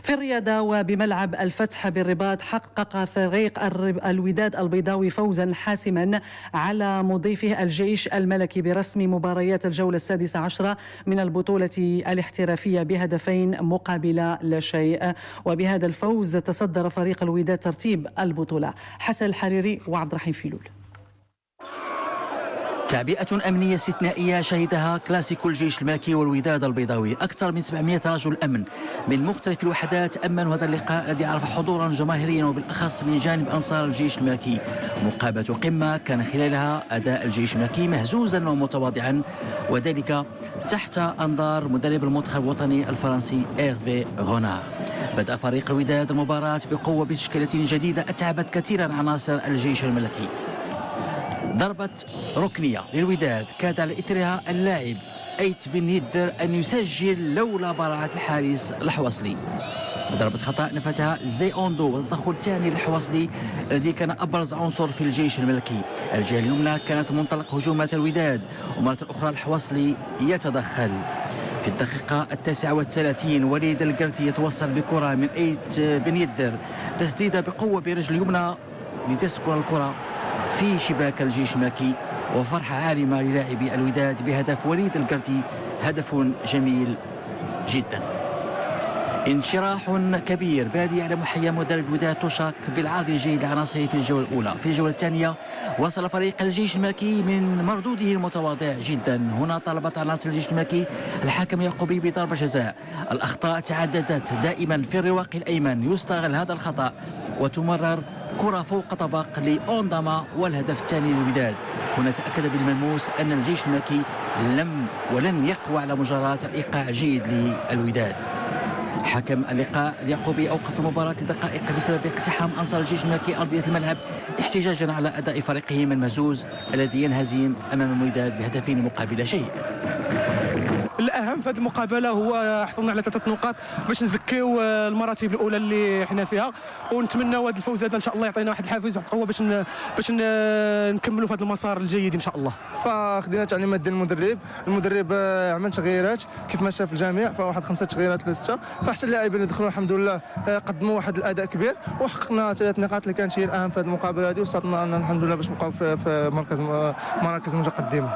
في الرياضة وبملعب الفتح بالرباط، حقق فريق الوداد البيضاوي فوزا حاسما على مضيفه الجيش الملكي برسم مباريات الجولة 16 من البطولة الاحترافية بهدفين مقابل لا شيء. وبهذا الفوز تصدر فريق الوداد ترتيب البطولة. حسن الحريري وعبد الرحيم فيلول. تعبئة أمنية استثنائية شهدها كلاسيكو الجيش الملكي والوداد البيضاوي. أكثر من 700 رجل أمن من مختلف الوحدات أمنوا هذا اللقاء الذي عرف حضورا جماهيريا وبالأخص من جانب أنصار الجيش الملكي. مقابلة قمة كان خلالها أداء الجيش الملكي مهزوزا ومتواضعا، وذلك تحت أنظار مدرب المنتخب الوطني الفرنسي إيرفي غونار. بدأ فريق الوداد المباراة بقوة بتشكيلة جديدة أتعبت كثيرا عناصر الجيش الملكي. ضربة ركنية للوداد كاد على إثرها اللاعب أيت بن يدر أن يسجل لولا براعة الحارس الحوصلي. ضربة خطأ نفذها زي أوندو، والتدخل الثاني للحوصلي الذي كان أبرز عنصر في الجيش الملكي. الجهة اليمنى كانت منطلق هجومات الوداد، ومرة أخرى الحوصلي يتدخل. في الدقيقة 39 وليد القرتي يتوصل بكرة من أيت بن يدر، تسديدة بقوة برجل اليمنى لتسكن الكرة في شباك الجيش الملكي، وفرحة عارمة للاعبي الوداد بهدف وليد القرتي، هدف جميل جدا. انشراح كبير بادي على محيا مدرب الوداد تشك بالعرض الجيد لعناصره في الجولة الأولى. في الجولة الثانية وصل فريق الجيش الملكي من مردوده المتواضع جدا. هنا طلبت عناصر الجيش الملكي الحكم يعقوبي بضربة جزاء. الأخطاء تعددت دائما في الرواق الأيمن، يستغل هذا الخطأ وتمرر كرة فوق طبق لأونداما والهدف الثاني للوداد. هنا تأكد بالملموس أن الجيش الملكي ولن يقوى على مجاراة الإيقاع الجيد للوداد. حكم اللقاء اليعقوبي أوقف المباراة لدقائق بسبب اقتحام أنصار الجيش الملكي أرضية الملعب احتجاجا على أداء فريقهم المهزوز الذي ينهزم أمام الوداد بهدفين مقابل شيء. الاهم في هذه المقابله هو حصلنا على 3 نقاط باش نزكيو المراتب الاولى اللي حنا فيها، ونتمناو هذا الفوز هذا ان شاء الله يعطينا واحد الحافز وواحد القوه باش نكملوا في هذا المسار الجيد ان شاء الله. فخدينا تعليمات ديال المدرب عمل تغييرات كيف ما شاف الجميع، فواحد 5 تغييرات ولا 6، فحتى اللاعبين اللي دخلوا الحمد لله قدموا واحد الاداء كبير، وحققنا 3 نقاط اللي كانت هي الاهم في هذه المقابله هذه، وصلنا الحمد لله باش نبقاو في مراكز متقدمه.